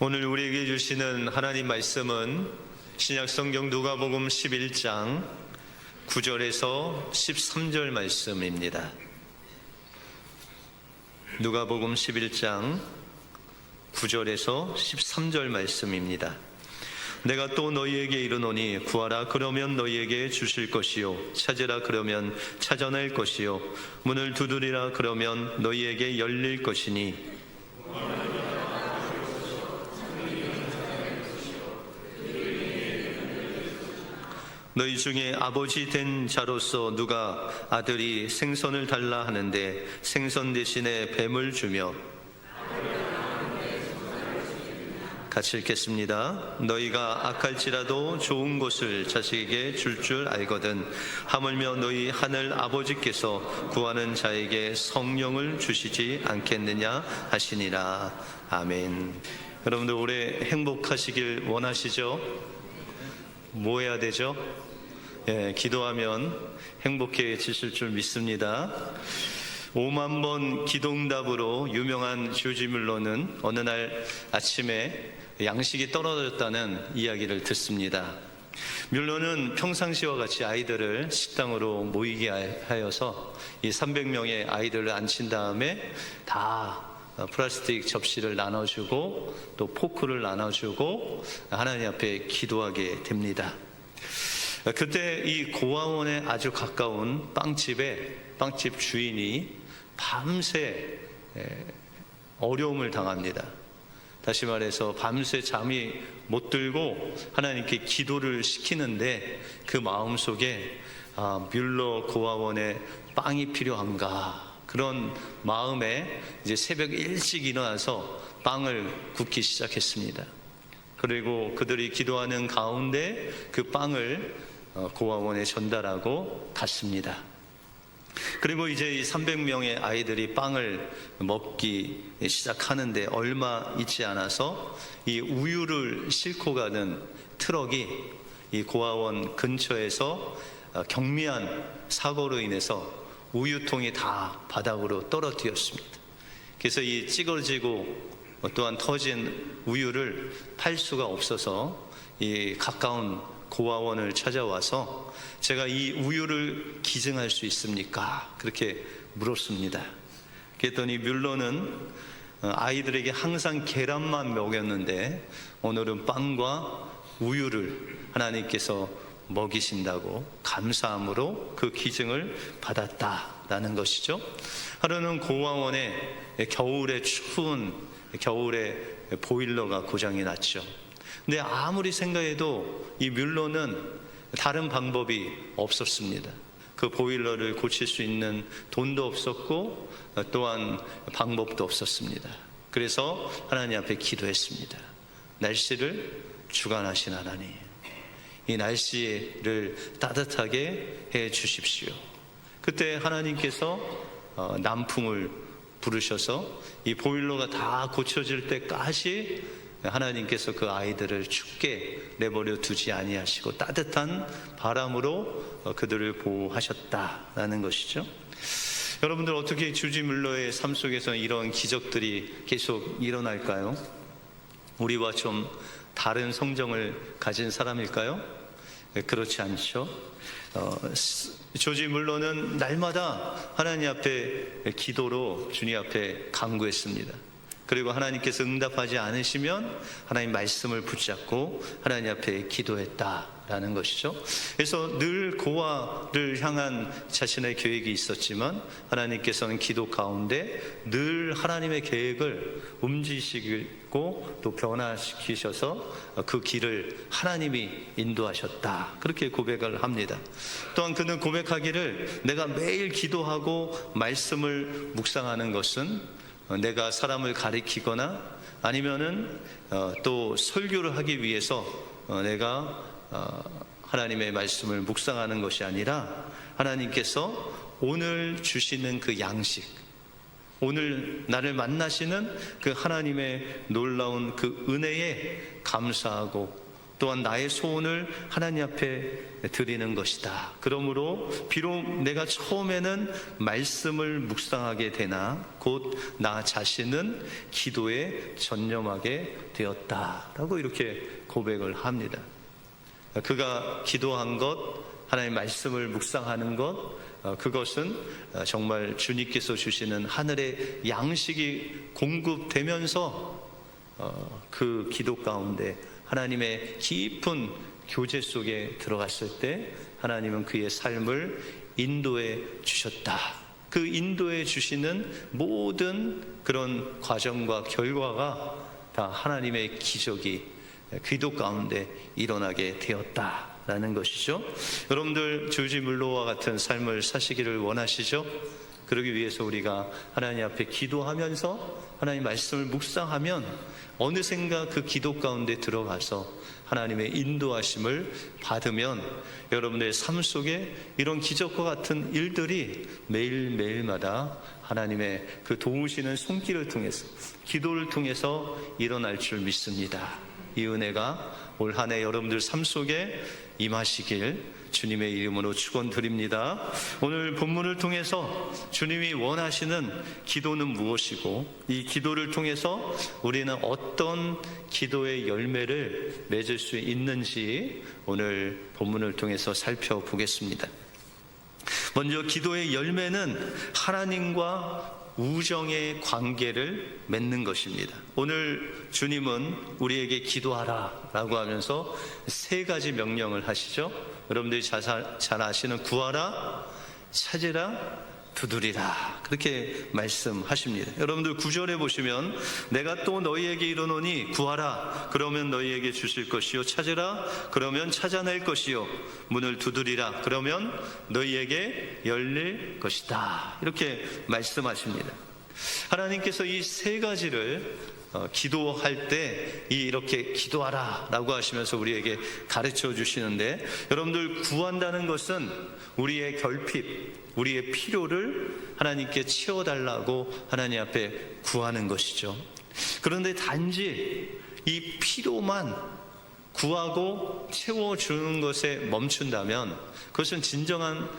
오늘 우리에게 주시는 하나님 말씀은 신약성경 누가복음 11장 9절에서 13절 말씀입니다. 누가복음 11장 9절에서 13절 말씀입니다. 내가 또 너희에게 이르노니 구하라 그러면 너희에게 주실 것이요 찾으라 그러면 찾아낼 것이요 문을 두드리라 그러면 너희에게 열릴 것이니 너희 중에 아버지 된 자로서 누가 아들이 생선을 달라 하는데 생선 대신에 뱀을 주며, 같이 읽겠습니다. 너희가 악할지라도 좋은 것을 자식에게 줄 줄 알거든 하물며 너희 하늘 아버지께서 구하는 자에게 성령을 주시지 않겠느냐 하시니라. 아멘. 여러분들 올해 행복하시길 원하시죠? 뭐 해야 되죠? 기도하면 행복해지실 줄 믿습니다. 5만 번 기도응답으로 유명한 조지 뮬러는 어느 날 아침에 양식이 떨어졌다는 이야기를 듣습니다. 뮬러는 평상시와 같이 아이들을 식당으로 모이게 하여서 이 300명의 아이들을 앉힌 다음에 다 플라스틱 접시를 나눠주고 또 포크를 나눠주고 하나님 앞에 기도하게 됩니다. 그때 이 고아원에 아주 가까운 빵집 주인이 밤새 어려움을 당합니다. 다시 말해서 밤새 잠이 못 들고 하나님께 기도를 시키는데 그 마음속에 뮬러 고아원에 빵이 필요한가, 그런 마음에 이제 새벽 일찍 일어나서 빵을 굽기 시작했습니다. 그리고 그들이 기도하는 가운데 그 빵을 고아원에 전달하고 갔습니다. 그리고 이제 이 300명의 아이들이 빵을 먹기 시작하는데 얼마 있지 않아서 이 우유를 싣고 가는 트럭이 이 고아원 근처에서 경미한 사고로 인해서 우유통이 다 바닥으로 떨어뜨렸습니다. 그래서 이 찌그러지고 또한 터진 우유를 팔 수가 없어서 이 가까운 고아원을 찾아와서 제가 이 우유를 기증할 수 있습니까? 그렇게 물었습니다. 그랬더니 뮬러는 아이들에게 항상 계란만 먹였는데 오늘은 빵과 우유를 하나님께서 먹이신다고 감사함으로 그 기증을 받았다라는 것이죠. 하루는 고아원에 겨울에 추운 겨울에 보일러가 고장이 났죠. 근데 아무리 생각해도 이 뮬러는 다른 방법이 없었습니다. 그 보일러를 고칠 수 있는 돈도 없었고 또한 방법도 없었습니다. 그래서 하나님 앞에 기도했습니다. 날씨를 주관하신 하나님, 이 날씨를 따뜻하게 해 주십시오. 그때 하나님께서 남풍을 부르셔서 이 보일러가 다 고쳐질 때까지 하나님께서 그 아이들을 춥게 내버려 두지 아니하시고 따뜻한 바람으로 그들을 보호하셨다라는 것이죠. 여러분들 어떻게 조지 뮬러의 삶 속에서 이런 기적들이 계속 일어날까요? 우리와 좀 다른 성정을 가진 사람일까요? 그렇지 않죠. 조지 뮬러는 날마다 하나님 앞에 기도로 주님 앞에 간구했습니다. 그리고 하나님께서 응답하지 않으시면 하나님 말씀을 붙잡고 하나님 앞에 기도했다라는 것이죠. 그래서 늘 고아를 향한 자신의 계획이 있었지만 하나님께서는 기도 가운데 늘 하나님의 계획을 움직이시고 또 변화시키셔서 그 길을 하나님이 인도하셨다, 그렇게 고백을 합니다. 또한 그는 고백하기를 내가 매일 기도하고 말씀을 묵상하는 것은 내가 사람을 가리키거나 아니면은 또 설교를 하기 위해서 내가 하나님의 말씀을 묵상하는 것이 아니라 하나님께서 오늘 주시는 그 양식, 오늘 나를 만나시는 그 하나님의 놀라운 그 은혜에 감사하고 또한 나의 소원을 하나님 앞에 드리는 것이다. 그러므로 비록 내가 처음에는 말씀을 묵상하게 되나 곧 나 자신은 기도에 전념하게 되었다라고 이렇게 고백을 합니다. 그가 기도한 것, 하나님의 말씀을 묵상하는 것, 그것은 정말 주님께서 주시는 하늘의 양식이 공급되면서 그 기도 가운데 하나님의 깊은 교제 속에 들어갔을 때 하나님은 그의 삶을 인도해 주셨다. 그 인도해 주시는 모든 그런 과정과 결과가 다 하나님의 기적이 기도 가운데 일어나게 되었다라는 것이죠. 여러분들 조지 물로와 같은 삶을 사시기를 원하시죠? 그러기 위해서 우리가 하나님 앞에 기도하면서 하나님 말씀을 묵상하면 어느샌가 그 기도 가운데 들어가서 하나님의 인도하심을 받으면 여러분의 삶 속에 이런 기적과 같은 일들이 매일매일마다 하나님의 그 도우시는 손길을 통해서 기도를 통해서 일어날 줄 믿습니다. 이 은혜가 올 한 해 여러분들 삶 속에 임하시길 주님의 이름으로 축원드립니다. 오늘 본문을 통해서 주님이 원하시는 기도는 무엇이고 이 기도를 통해서 우리는 어떤 기도의 열매를 맺을 수 있는지 오늘 본문을 통해서 살펴보겠습니다. 먼저 기도의 열매는 하나님과 우정의 관계를 맺는 것입니다. 오늘 주님은 우리에게 기도하라 라고 하면서 세 가지 명령을 하시죠. 여러분들이 잘 아시는 구하라, 찾으라, 두드리라 그렇게 말씀하십니다. 여러분들 9절에 보시면 내가 또 너희에게 이르노니 구하라 그러면 너희에게 주실 것이요 찾으라 그러면 찾아낼 것이요 문을 두드리라 그러면 너희에게 열릴 것이다 이렇게 말씀하십니다. 하나님께서 이 세 가지를 기도할 때 이렇게 기도하라 라고 하시면서 우리에게 가르쳐 주시는데 여러분들 구한다는 것은 우리의 결핍, 우리의 필요를 하나님께 채워달라고 하나님 앞에 구하는 것이죠. 그런데 단지 이 필요만 구하고 채워주는 것에 멈춘다면 그것은 진정한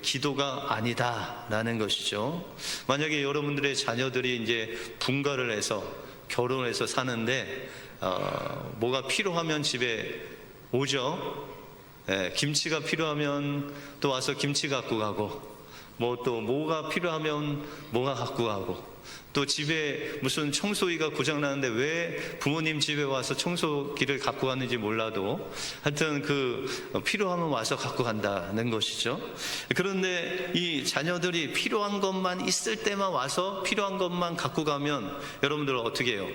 기도가 아니다라는 것이죠. 만약에 여러분들의 자녀들이 이제 분가를 해서 결혼해서 사는데 뭐가 필요하면 집에 오죠. 김치가 필요하면 또 와서 김치 갖고 가고 뭐가 필요하면 뭐가 갖고 가고 또 집에 무슨 청소기가 고장나는데 왜 부모님 집에 와서 청소기를 갖고 갔는지 몰라도 하여튼 그 필요하면 와서 갖고 간다는 것이죠. 그런데 이 자녀들이 필요한 것만 있을 때만 와서 필요한 것만 갖고 가면 여러분들은 어떻게 해요?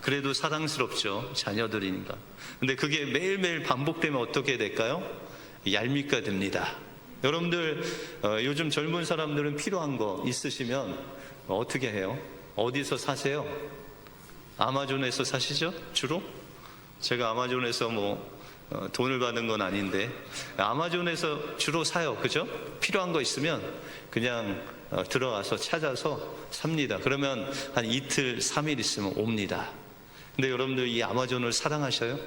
그래도 사랑스럽죠. 자녀들이니까. 근데 그게 매일매일 반복되면 어떻게 될까요? 얄밉게 됩니다. 여러분들 요즘 젊은 사람들은 필요한 거 있으시면 어떻게 해요? 어디서 사세요? 아마존에서 사시죠? 주로? 제가 아마존에서 돈을 받은 건 아닌데 아마존에서 주로 사요. 그죠? 필요한 거 있으면 그냥 들어가서 찾아서 삽니다. 그러면 한 이틀, 3일 있으면 옵니다. 근데 여러분들 이 아마존을 사랑하셔요?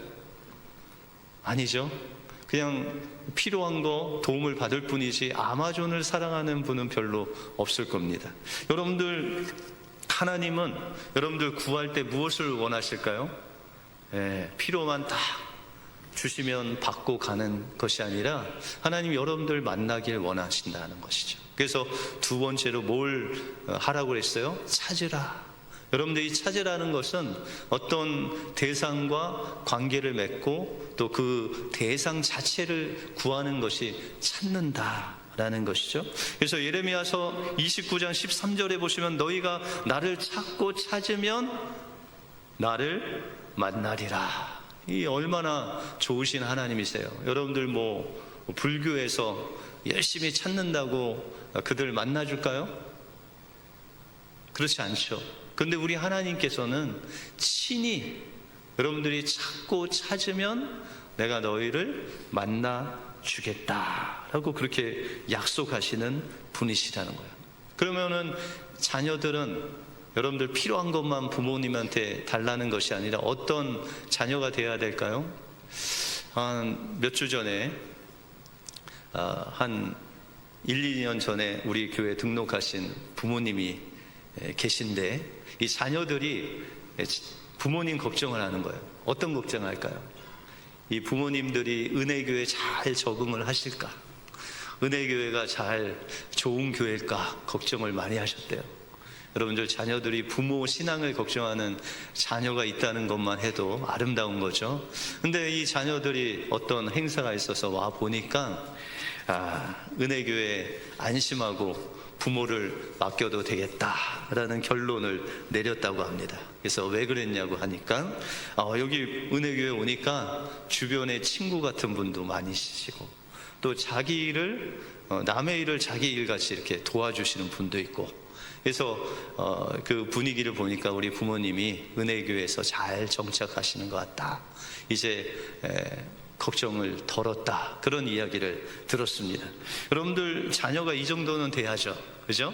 아니죠? 그냥 필요한 거 도움을 받을 뿐이지 아마존을 사랑하는 분은 별로 없을 겁니다. 여러분들 하나님은 여러분들 구할 때 무엇을 원하실까요? 필요만 딱 주시면 받고 가는 것이 아니라 하나님 여러분들 만나길 원하신다는 것이죠. 그래서 두 번째로 뭘 하라고 그랬어요? 찾으라. 여러분들 이 찾으라는 것은 어떤 대상과 관계를 맺고 또 그 대상 자체를 구하는 것이 찾는다라는 것이죠. 그래서 예레미야서 29장 13절에 보시면 너희가 나를 찾고 찾으면 나를 만나리라. 이 얼마나 좋으신 하나님이세요. 여러분들 불교에서 열심히 찾는다고 그들 만나줄까요? 그렇지 않죠. 근데 우리 하나님께서는 친히 여러분들이 찾고 찾으면 내가 너희를 만나 주겠다라고 그렇게 약속하시는 분이시라는 거예요. 그러면은 자녀들은 여러분들 필요한 것만 부모님한테 달라는 것이 아니라 어떤 자녀가 되어야 될까요? 한 몇 주 전에 한 1, 2년 전에 우리 교회 등록하신 부모님이 계신데 이 자녀들이 부모님 걱정을 하는 거예요. 어떤 걱정을 할까요? 이 부모님들이 은혜교회 잘 적응을 하실까? 은혜교회가 잘 좋은 교회일까? 걱정을 많이 하셨대요. 여러분들 자녀들이 부모 신앙을 걱정하는 자녀가 있다는 것만 해도 아름다운 거죠. 근데 이 자녀들이 어떤 행사가 있어서 와 보니까 은혜교회에 안심하고 부모를 맡겨도 되겠다라는 결론을 내렸다고 합니다. 그래서 왜 그랬냐고 하니까 여기 은혜교회 오니까 주변에 친구 같은 분도 많이 계시고 또 자기 일을 남의 일을 자기 일같이 이렇게 도와주시는 분도 있고, 그래서 그 분위기를 보니까 우리 부모님이 은혜교회에서 잘 정착하시는 것 같다, 이제 걱정을 덜었다, 그런 이야기를 들었습니다. 여러분들 자녀가 이 정도는 돼야죠, 그죠?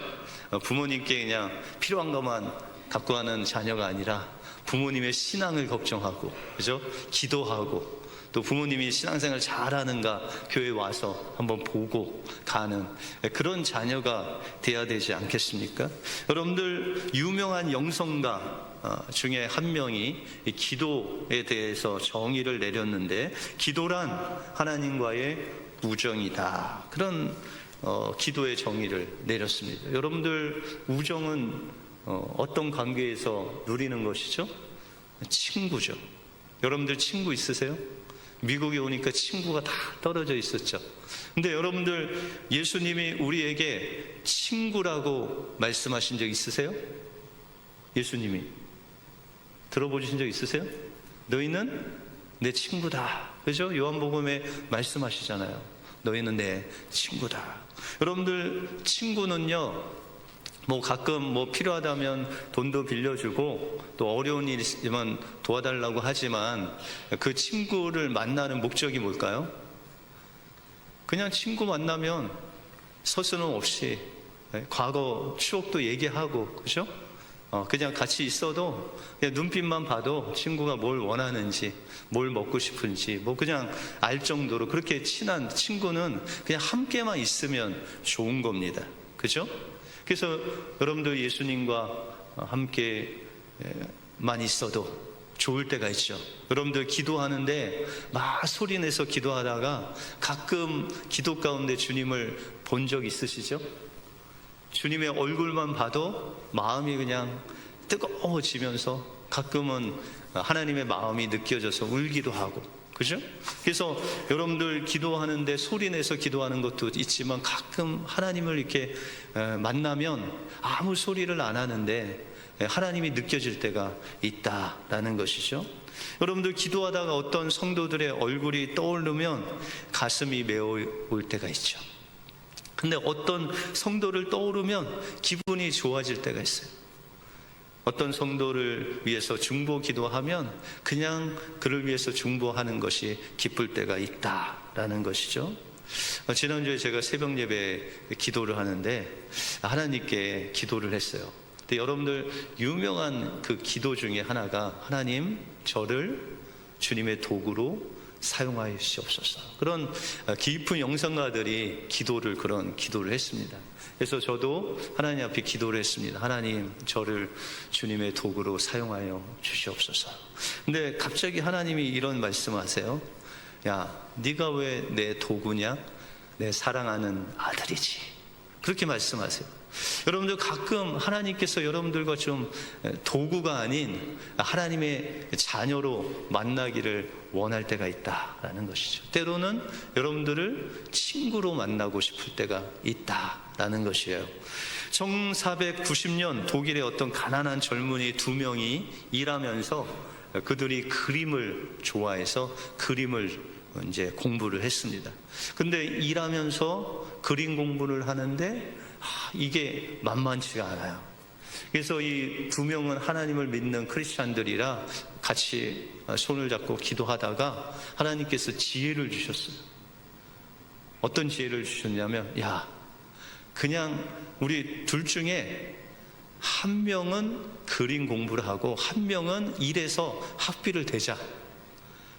부모님께 그냥 필요한 것만 갖고 가는 자녀가 아니라 부모님의 신앙을 걱정하고, 그죠? 기도하고, 또 부모님이 신앙생활 잘하는가 교회에 와서 한번 보고 가는 그런 자녀가 돼야 되지 않겠습니까? 여러분들 유명한 영성가 중에 한 명이 이 기도에 대해서 정의를 내렸는데, 기도란 하나님과의 우정이다, 그런 기도의 정의를 내렸습니다. 여러분들 우정은 어떤 관계에서 누리는 것이죠? 친구죠. 여러분들 친구 있으세요? 미국에 오니까 친구가 다 떨어져 있었죠. 근데 여러분들 예수님이 우리에게 친구라고 말씀하신 적 있으세요? 예수님이 들어보신 적 있으세요? 너희는 내 친구다, 그죠? 요한복음에 말씀하시잖아요. 너희는 내 친구다. 여러분들 친구는요, 뭐 가끔 뭐 필요하다면 돈도 빌려주고 또 어려운 일 있으면 도와달라고 하지만 그 친구를 만나는 목적이 뭘까요? 그냥 친구 만나면 서슴 없이 과거 추억도 얘기하고, 그죠? 그냥 같이 있어도 그냥 눈빛만 봐도 친구가 뭘 원하는지, 뭘 먹고 싶은지 뭐 그냥 알 정도로, 그렇게 친한 친구는 그냥 함께만 있으면 좋은 겁니다, 그죠? 그래서 여러분들 예수님과 함께만 있어도 좋을 때가 있죠. 여러분들 기도하는데 막 소리내서 기도하다가 가끔 기도 가운데 주님을 본 적 있으시죠? 주님의 얼굴만 봐도 마음이 그냥 뜨거워지면서 가끔은 하나님의 마음이 느껴져서 울기도 하고, 그죠? 그래서 여러분들 기도하는데 소리내서 기도하는 것도 있지만 가끔 하나님을 이렇게 만나면 아무 소리를 안 하는데 하나님이 느껴질 때가 있다라는 것이죠. 여러분들 기도하다가 어떤 성도들의 얼굴이 떠오르면 가슴이 메어올 때가 있죠. 근데 어떤 성도를 떠오르면 기분이 좋아질 때가 있어요. 어떤 성도를 위해서 중보 기도하면 그냥 그를 위해서 중보하는 것이 기쁠 때가 있다라는 것이죠. 지난주에 제가 새벽 예배 기도를 하는데 하나님께 기도를 했어요. 근데 여러분들 유명한 그 기도 중에 하나가, 하나님 저를 주님의 도구로 사용하여 주시옵소서. 그런 깊은 영성가들이 그런 기도를 했습니다. 그래서 저도 하나님 앞에 기도를 했습니다. 하나님 저를 주님의 도구로 사용하여 주시옵소서. 근데 갑자기 하나님이 이런 말씀하세요. 야, 네가 왜 내 도구냐? 내 사랑하는 아들이지. 그렇게 말씀하세요. 여러분들 가끔 하나님께서 여러분들과 좀 도구가 아닌 하나님의 자녀로 만나기를 원할 때가 있다라는 것이죠. 때로는 여러분들을 친구로 만나고 싶을 때가 있다라는 것이에요. 1490년 독일의 어떤 가난한 젊은이 2명이 일하면서 그들이 그림을 좋아해서 그림을 이제 공부를 했습니다. 근데 일하면서 그림 공부를 하는데 이게 만만치가 않아요. 그래서 이 2명은 하나님을 믿는 크리스찬들이라 같이 손을 잡고 기도하다가 하나님께서 지혜를 주셨어요. 어떤 지혜를 주셨냐면, 야, 그냥 우리 둘 중에 한 명은 그림 공부를 하고 한 명은 일해서 학비를 대자.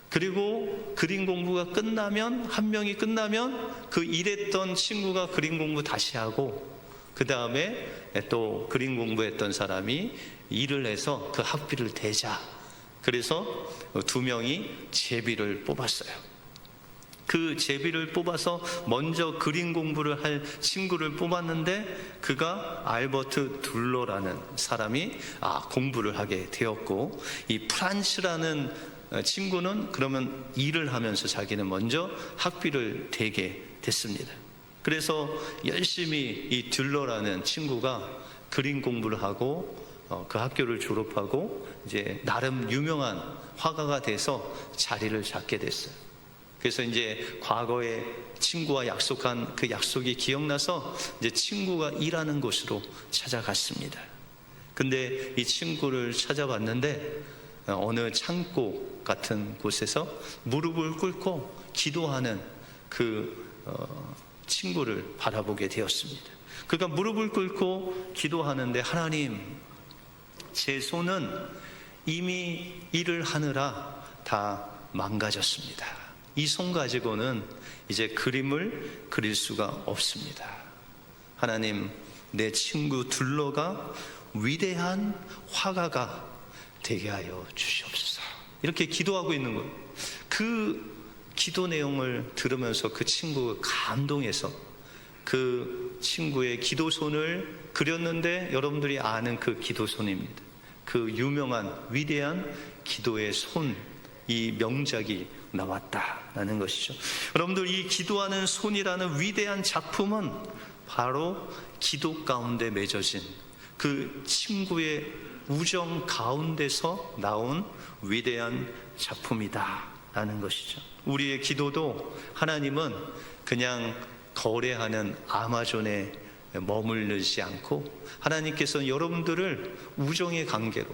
그리고 그림 공부가 끝나면, 한 명이 끝나면 그 일했던 친구가 그림 공부 다시 하고, 그 다음에 또 그림 공부했던 사람이 일을 해서 그 학비를 대자. 그래서 두 명이 제비를 뽑았어요. 그 제비를 뽑아서 먼저 그림 공부를 할 친구를 뽑았는데, 그가 알버트 둘러라는 사람이 공부를 하게 되었고, 이 프란츠라는 친구는 그러면 일을 하면서 자기는 먼저 학비를 대게 됐습니다. 그래서 열심히 이 듈러라는 친구가 그림 공부를 하고 그 학교를 졸업하고 이제 나름 유명한 화가가 돼서 자리를 잡게 됐어요. 그래서 이제 과거에 친구와 약속한 그 약속이 기억나서 이제 친구가 일하는 곳으로 찾아갔습니다. 근데 이 친구를 찾아봤는데 어느 창고 같은 곳에서 무릎을 꿇고 기도하는 그 친구를 바라보게 되었습니다. 그가 무릎을 꿇고 기도하는데, 하나님, 제 손은 이미 일을 하느라 다 망가졌습니다. 이 손 가지고는 이제 그림을 그릴 수가 없습니다. 하나님, 내 친구 둘러가 위대한 화가가 되게 하여 주시옵소서. 이렇게 기도하고 있는 거예요. 그 기도 내용을 들으면서 그 친구가 감동해서 그 친구의 기도손을 그렸는데, 여러분들이 아는 그 기도손입니다. 그 유명한 위대한 기도의 손, 이 명작이 나왔다라는 것이죠. 여러분들, 이 기도하는 손이라는 위대한 작품은 바로 기도 가운데 맺어진 그 친구의 우정 가운데서 나온 위대한 작품이다라는 것이죠. 우리의 기도도 하나님은 그냥 거래하는 아마존에 머물르지 않고, 하나님께서는 여러분들을 우정의 관계로,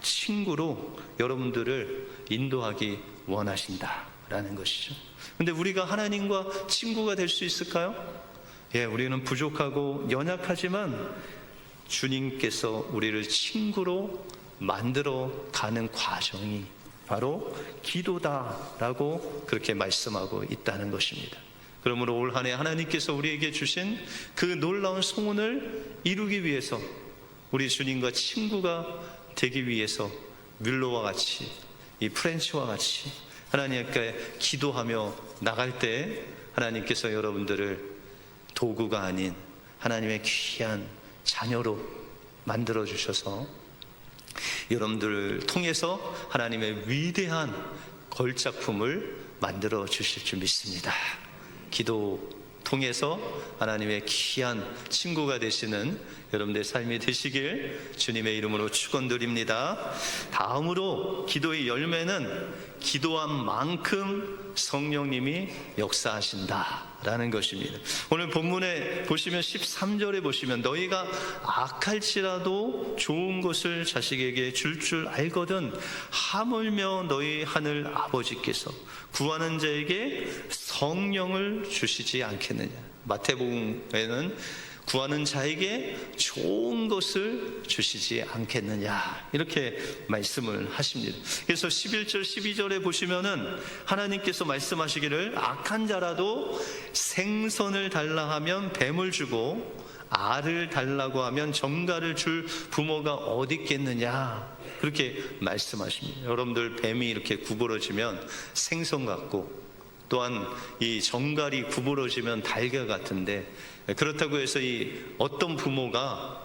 친구로 여러분들을 인도하기 원하신다라는 것이죠. 근데 우리가 하나님과 친구가 될 수 있을까요? 우리는 부족하고 연약하지만 주님께서 우리를 친구로 만들어 가는 과정이 바로 기도다라고 그렇게 말씀하고 있다는 것입니다. 그러므로 올 한 해 하나님께서 우리에게 주신 그 놀라운 소원을 이루기 위해서, 우리 주님과 친구가 되기 위해서 뮬러와 같이, 이 프렌치와 같이 하나님께 기도하며 나갈 때, 하나님께서 여러분들을 도구가 아닌 하나님의 귀한 자녀로 만들어 주셔서 여러분들을 통해서 하나님의 위대한 걸작품을 만들어 주실 줄 믿습니다. 기도 통해서 하나님의 귀한 친구가 되시는 여러분들의 삶이 되시길 주님의 이름으로 축원드립니다. 다음으로 기도의 열매는 기도한 만큼 성령님이 역사하신다라는 것입니다. 오늘 본문에 보시면 13절에 보시면, 너희가 악할지라도 좋은 것을 자식에게 줄 줄 알거든 하물며 너희 하늘 아버지께서 구하는 자에게 성령을 주시지 않겠느냐. 마태복음에는 구하는 자에게 좋은 것을 주시지 않겠느냐, 이렇게 말씀을 하십니다. 그래서 11절 12절에 보시면은 하나님께서 말씀하시기를, 악한 자라도 생선을 달라 하면 뱀을 주고 알을 달라고 하면 정갈을 줄 부모가 어디 있겠느냐, 그렇게 말씀하십니다. 여러분들, 뱀이 이렇게 구부러지면 생선 같고, 또한 이 정갈이 구부러지면 달걀 같은데, 그렇다고 해서 이 어떤 부모가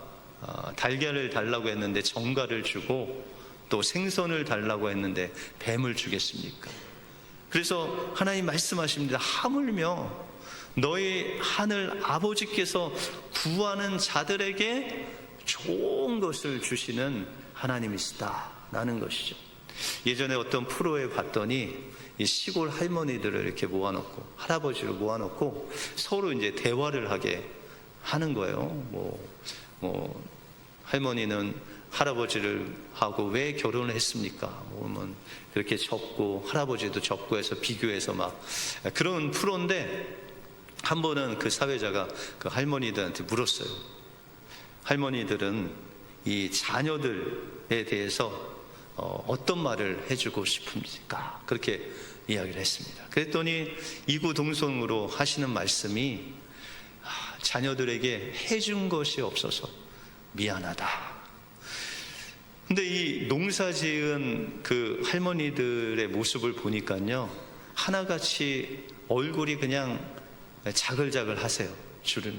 달걀을 달라고 했는데 정갈을 주고 또 생선을 달라고 했는데 뱀을 주겠습니까? 그래서 하나님 말씀하십니다. 하물며 너희 하늘 아버지께서 구하는 자들에게 좋은 것을 주시는 하나님이시다라는 것이죠. 예전에 어떤 프로에 봤더니 이 시골 할머니들을 이렇게 모아놓고, 할아버지를 모아놓고 서로 이제 대화를 하게 하는 거예요. 할머니는 할아버지를 하고 왜 결혼을 했습니까? 뭐 그렇게 적고, 할아버지도 적고 해서 비교해서 막 그런 프로인데, 한 번은 그 사회자가 그 할머니들한테 물었어요. 할머니들은 이 자녀들에 대해서 어떤 말을 해주고 싶습니까? 그렇게 이야기를 했습니다. 그랬더니 이구동성으로 하시는 말씀이 자녀들에게 해준 것이 없어서 미안하다. 근데 이 농사 지은 그 할머니들의 모습을 보니까요, 하나같이 얼굴이 그냥 자글자글 하세요. 주름이.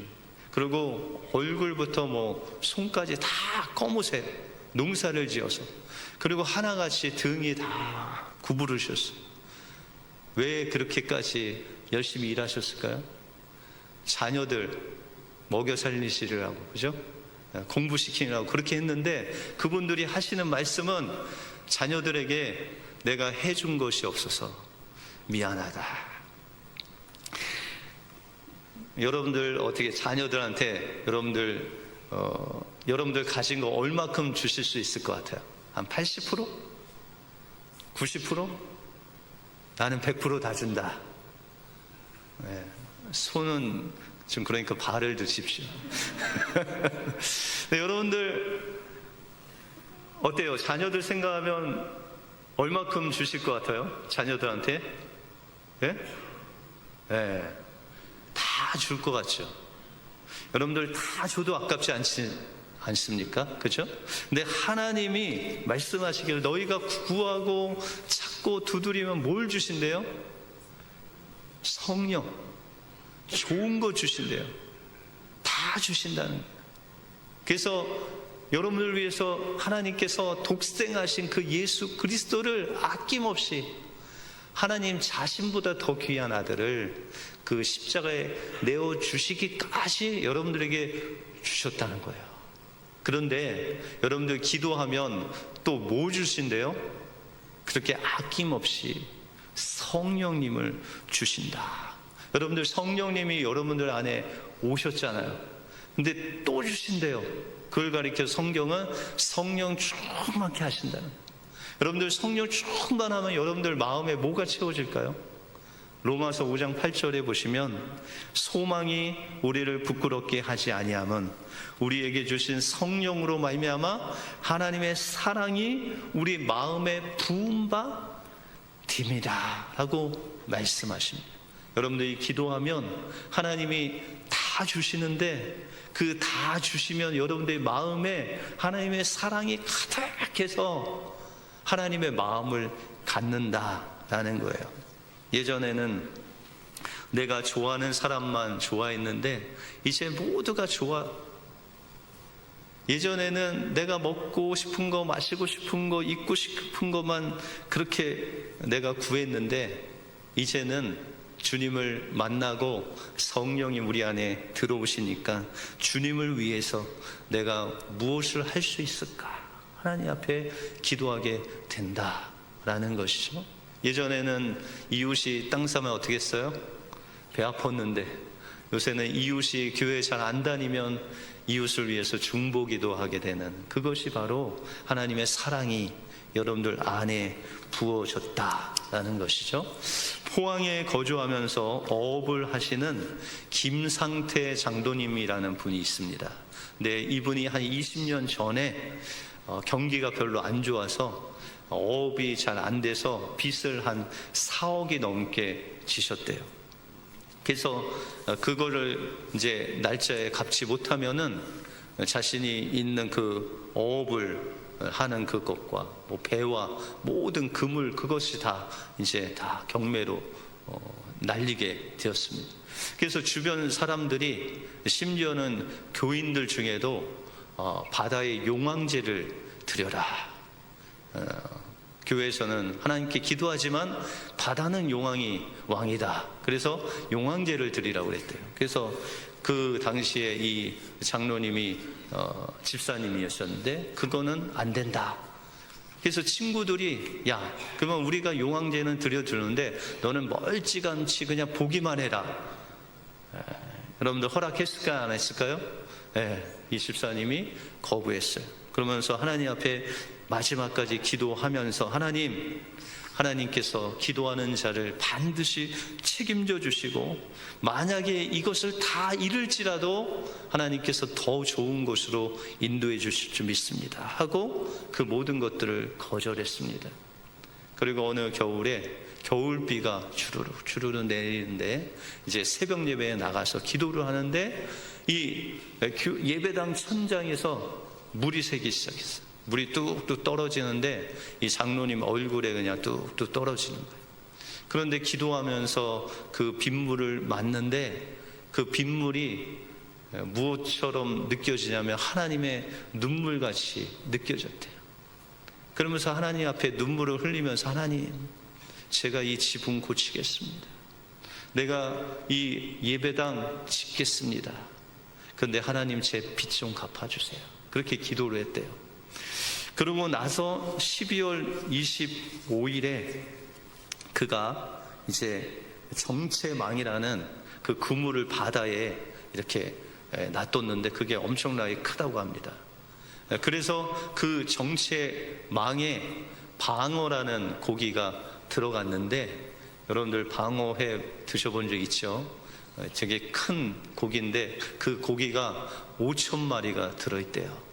그리고 얼굴부터 뭐 손까지 다 검으세요. 농사를 지어서. 그리고 하나같이 등이 다 구부르셨어요. 왜 그렇게까지 열심히 일하셨을까요? 자녀들 먹여 살리시려고, 그죠? 공부시키느라고 그렇게 했는데, 그분들이 하시는 말씀은 자녀들에게 내가 해준 것이 없어서 미안하다. 여러분들 어떻게 자녀들한테 여러분들 가진 거 얼마큼 주실 수 있을 것 같아요? 한 80%? 90%? 나는 100% 다 준다. 네, 손은 좀 그러니까 발을 드십시오. 네, 여러분들 어때요? 자녀들 생각하면 얼마큼 주실 것 같아요? 자녀들한테? 예? 네, 다 줄 것 같죠? 여러분들 다 줘도 아깝지 않습니까? 그죠? 근데 하나님이 말씀하시기를 너희가 구하고 찾고 두드리면 뭘 주신대요? 성령. 좋은 거 주신대요. 다 주신다는 거예요. 그래서 여러분을 위해서 하나님께서 독생하신 그 예수 그리스도를 아낌없이 하나님 자신보다 더 귀한 아들을 그 십자가에 내어주시기까지 여러분들에게 주셨다는 거예요. 그런데 여러분들 기도하면 또 뭐 주신대요? 그렇게 아낌없이 성령님을 주신다. 여러분들 성령님이 여러분들 안에 오셨잖아요. 근데 또 주신대요. 그걸 가리켜 성경은 성령 충만케 하신다는 거예요. 여러분들 성령 충만하면 여러분들 마음에 뭐가 채워질까요? 로마서 5장 8절에 보시면 소망이 우리를 부끄럽게 하지 아니함은 우리에게 주신 성령으로 말미암아 하나님의 사랑이 우리 마음에 부은 바 딥니다 라고 말씀하십니다. 여러분들이 기도하면 하나님이 다 주시는데 그 다 주시면 여러분들의 마음에 하나님의 사랑이 가득해서 하나님의 마음을 갖는다라는 거예요. 예전에는 내가 좋아하는 사람만 좋아했는데 이제 모두가 좋아. 예전에는 내가 먹고 싶은 거, 마시고 싶은 거, 입고 싶은 것만 그렇게 내가 구했는데 이제는 주님을 만나고 성령이 우리 안에 들어오시니까 주님을 위해서 내가 무엇을 할 수 있을까? 하나님 앞에 기도하게 된다라는 것이죠. 예전에는 이웃이 땅 사면 어떻게 했어요? 배 아팠는데 요새는 이웃이 교회 잘 안 다니면 이웃을 위해서 중보기도 하게 되는, 그것이 바로 하나님의 사랑이 여러분들 안에 부어졌다라는 것이죠. 포항에 거주하면서 어업을 하시는 김상태 장로님이라는 분이 있습니다. 네, 이분이 한 20년 전에 경기가 별로 안 좋아서 어업이 잘 안 돼서 빚을 한 4억이 넘게 지셨대요. 그래서 그거를 이제 날짜에 갚지 못하면은 자신이 있는 그 어업을 하는 그것과 뭐 배와 모든 그물, 그것이 다 이제 다 경매로 날리게 되었습니다. 그래서 주변 사람들이, 심지어는 교인들 중에도 바다에 용왕제를 드려라. 교회에서는 하나님께 기도하지만 바다는 용왕이 왕이다. 그래서 용왕제를 드리라고 그랬대요. 그래서 그 당시에 이 장로님이 집사님이었었는데 그거는 안 된다. 그래서 친구들이 야, 그러면 우리가 용왕제는 드려주는데 너는 멀찌감치 그냥 보기만 해라. 여러분들 허락했을까요? 안 했을까요? 이 집사님이 거부했어요. 그러면서 하나님 앞에 마지막까지 기도하면서 하나님, 하나님께서 기도하는 자를 반드시 책임져 주시고, 만약에 이것을 다 잃을지라도 하나님께서 더 좋은 곳으로 인도해 주실 줄 믿습니다 하고 그 모든 것들을 거절했습니다. 그리고 어느 겨울에 겨울비가 주르륵 내리는데 이제 새벽 예배에 나가서 기도를 하는데 이 예배당 천장에서 물이 새기 시작했어요. 물이 뚝뚝 떨어지는데 이 장로님 얼굴에 그냥 뚝뚝 떨어지는 거예요. 그런데 기도하면서 그 빗물을 맞는데 그 빗물이 무엇처럼 느껴지냐면 하나님의 눈물같이 느껴졌대요. 그러면서 하나님 앞에 눈물을 흘리면서, 하나님, 제가 이 지붕 고치겠습니다. 내가 이 예배당 짓겠습니다. 그런데 하나님 제 빚 좀 갚아주세요. 그렇게 기도를 했대요. 그러고 나서 12월 25일에 그가 이제 정체망이라는 그 그물을 바다에 이렇게 놔뒀는데 그게 엄청나게 크다고 합니다. 그래서 그 정체망에 방어라는 고기가 들어갔는데, 여러분들 방어회 드셔본 적 있죠? 되게 큰 고기인데 그 고기가 5,000마리가 들어있대요.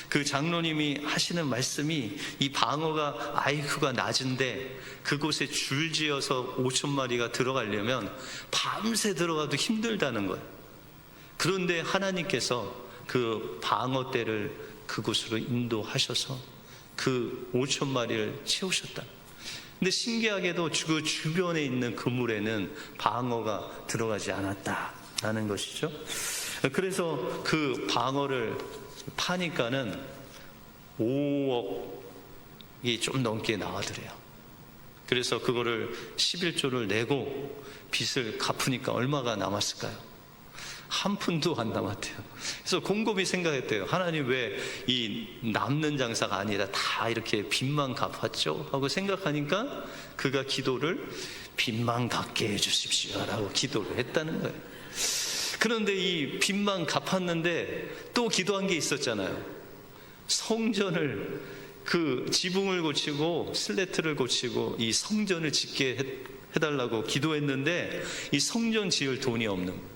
그 장로님이 하시는 말씀이, 이 방어가 IQ가 낮은데 그곳에 줄지어서 5,000마리가 들어가려면 밤새 들어가도 힘들다는 거예요. 그런데 하나님께서 그 방어대를 그곳으로 인도하셔서 그 5,000마리를 채우셨다. 근데 신기하게도 그 주변에 있는 그물에는 방어가 들어가지 않았다라는 것이죠. 그래서 그 방어를 파니까는 5억이 좀 넘게 나와더래요. 그래서 그거를 11조를 내고 빚을 갚으니까 얼마가 남았을까요? 한 푼도 안 남았대요. 그래서 곰곰이 생각했대요. 하나님 왜 이 남는 장사가 아니라 다 이렇게 빚만 갚았죠? 하고 생각하니까 그가 기도를 빚만 갚게 해주십시오 라고 기도를 했다는 거예요. 그런데 이 빚만 갚았는데 또 기도한 게 있었잖아요. 성전을, 그 지붕을 고치고 슬레트를 고치고 이 성전을 짓게 해달라고 기도했는데 이 성전 지을 돈이 없는 거예요.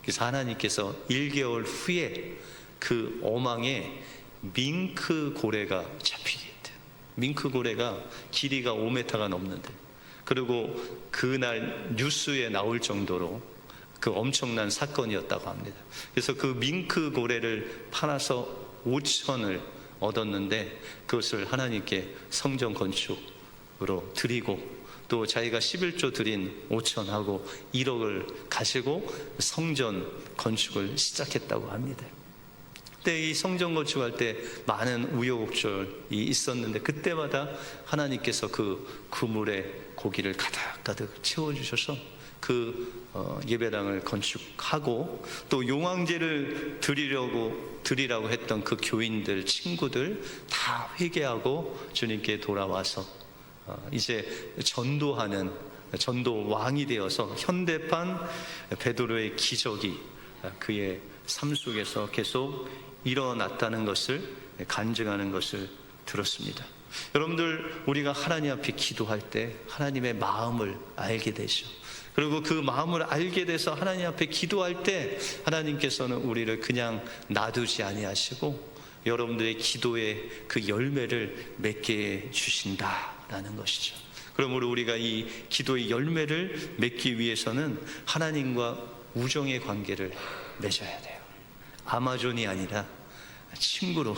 그래서 하나님께서 1개월 후에 그 어망에 밍크 고래가 잡히게 했대요. 밍크 고래가 길이가 5m가 넘는데, 그리고 그날 뉴스에 나올 정도로 그 엄청난 사건이었다고 합니다. 그래서 그 밍크 고래를 팔아서 5천을 얻었는데 그것을 하나님께 성전 건축으로 드리고, 또 자기가 11조 드린 5천하고 1억을 가지고 성전 건축을 시작했다고 합니다. 그때 이 성전 건축할 때 많은 우여곡절이 있었는데 그때마다 하나님께서 그 그물에 고기를 가득가득 채워주셔서 그 예배당을 건축하고, 또 용왕제를 드리라고 했던 그 교인들, 친구들 다 회개하고 주님께 돌아와서 이제 전도하는 전도 왕이 되어서 현대판 베드로의 기적이 그의 삶 속에서 계속 일어났다는 것을 간증하는 것을 들었습니다. 여러분들, 우리가 하나님 앞에 기도할 때 하나님의 마음을 알게 되죠. 그리고 그 마음을 알게 돼서 하나님 앞에 기도할 때 하나님께서는 우리를 그냥 놔두지 아니하시고 여러분들의 기도의 그 열매를 맺게 해 주신다라는 것이죠. 그러므로 우리가 이 기도의 열매를 맺기 위해서는 하나님과 우정의 관계를 맺어야 돼요. 아마존이 아니라 친구로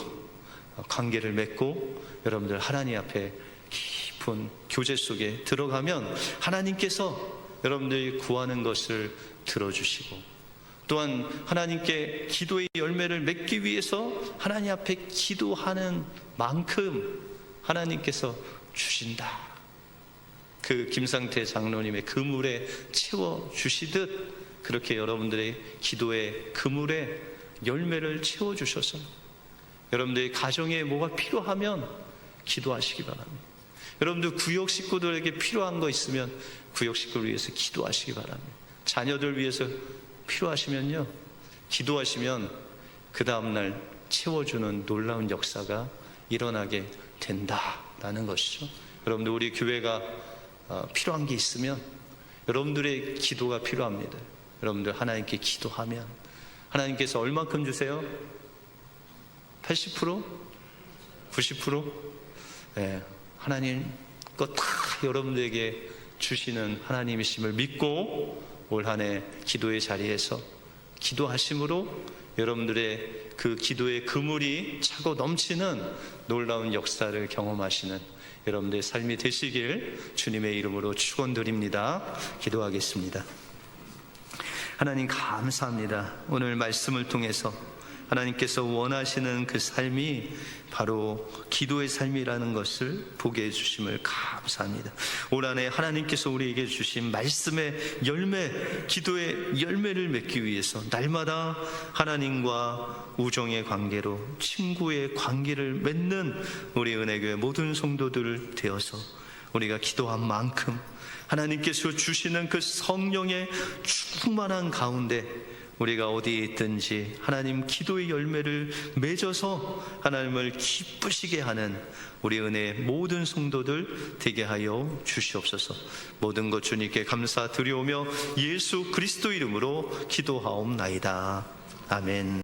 관계를 맺고 여러분들 하나님 앞에 깊은 교제 속에 들어가면 하나님께서 여러분들이 구하는 것을 들어주시고, 또한 하나님께 기도의 열매를 맺기 위해서 하나님 앞에 기도하는 만큼 하나님께서 주신다. 그 김상태 장로님의 그물에 채워주시듯 그렇게 여러분들의 기도의 그물에 열매를 채워주셔서 여러분들의 가정에 뭐가 필요하면 기도하시기 바랍니다. 여러분들 구역 식구들에게 필요한 거 있으면 구역 식구를 위해서 기도하시기 바랍니다. 자녀들 위해서 필요하시면요, 기도하시면 그 다음날 채워주는 놀라운 역사가 일어나게 된다라는 것이죠. 여러분들 우리 교회가 필요한 게 있으면 여러분들의 기도가 필요합니다. 여러분들 하나님께 기도하면 하나님께서 얼만큼 주세요? 80%? 90%? 네, 하나님 거 다 여러분들에게 주시는 하나님이심을 믿고 올 한 해 기도의 자리에서 기도하심으로 여러분들의 그 기도의 그물이 차고 넘치는 놀라운 역사를 경험하시는 여러분들의 삶이 되시길 주님의 이름으로 축원드립니다. 기도하겠습니다. 하나님 감사합니다. 오늘 말씀을 통해서 하나님께서 원하시는 그 삶이 바로 기도의 삶이라는 것을 보게 해주심을 감사합니다. 올 한 해 하나님께서 우리에게 주신 말씀의 열매, 기도의 열매를 맺기 위해서 날마다 하나님과 우정의 관계로 친구의 관계를 맺는 우리 은혜교회 모든 성도들 되어서 우리가 기도한 만큼 하나님께서 주시는 그 성령의 충만한 가운데 우리가 어디에 있든지 하나님 기도의 열매를 맺어서 하나님을 기쁘시게 하는 우리 은혜의 모든 성도들 되게 하여 주시옵소서. 모든 것 주님께 감사드리오며 예수 그리스도 이름으로 기도하옵나이다. 아멘.